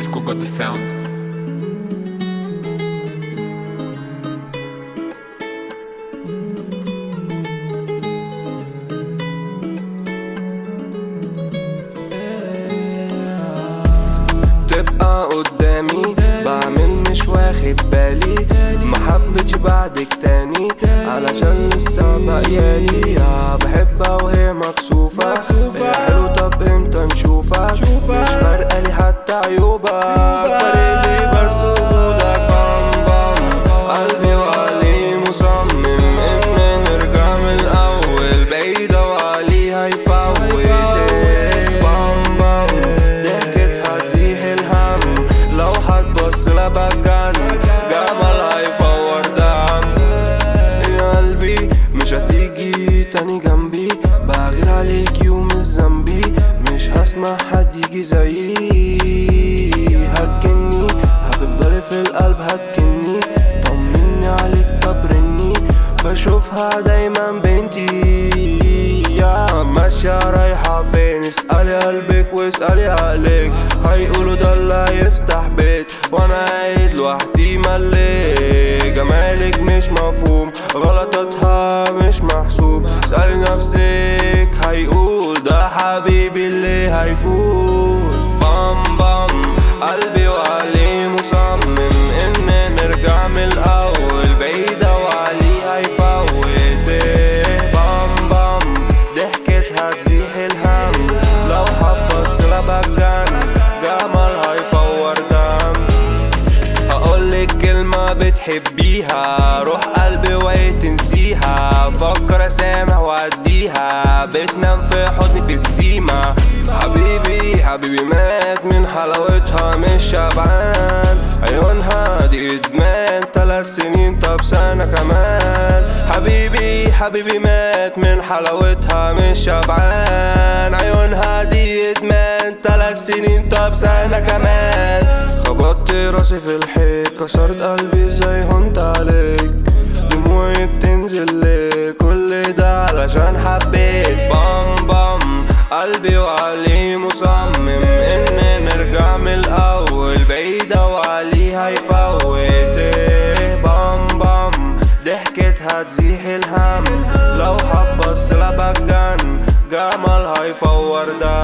Isco got the sound. تبقى قدامي بعمل مش واخد بالي، محبتش بعدك تاني علشان لسه بقيالي. يا بحبها وهي مكسوفة، هي حلو طب امتى نشوفك؟ مش فارقالي حتى عيوبك، فارقلي بس وجودك. بام بام قلبي وعليه مصمم ان نرجع من الاول، بعيدة وعليه هيفوت. بام بام ضحكت هتزيح الهم، لو هتبص لبجن جمال هيفور دم. يا قلبي مش هتيجي تاني جنبي، بغير عليكي ومش ذنبي، مش هسمع حد يجي زيي. هتكني هتفضلي في القلب هتكني، طمني عليك طب رني، بشوفها دايما بنتي. يا ماشية رايحة فين؟ اسألي قلبك واسألي عقلك، هيقولوا ده اللي هيفتح بيت، وانا قاعد لوحدي مليت. جمالك مش مفهوم، غلطاتها مش محسوب، اسألي نفسك هيقول ده حبيبي اللي هيفوز. بام بام قلبي وعليه مصمم ان نرجع من الاول، بعيدة وعليه هيفوت. بام بام ضحكت هتزيح الهم، لو حبص لبجن جمال هيفور دم. هقولك كلمة بتحبيها، روح قلبي وهي تنسيها، فكر اسامح وعديها، بتنام في حضني في السيما. حبيبي حبيبي مات من حلاوتها مش شبعان، عيونها دي ادمان، 3 سنين طب سنة كمان. حبيبي حبيبي مات من حلاوتها مش شبعان، عيونها دي ادمان، 3 سنين طب سنة كمان. خبطت راسي في الحيط، كسرت قلبي ازاي هنت عليك، دموعي بتنزل ليه، كل ده علشان حبيت. بام بام قلبي وعليه مصمم ان نرجع من الاول، بعيدة وعليه هيفوت. بام بام ضحكت هتزيح الهم، لو حبص لبجن جمال هيفور ده.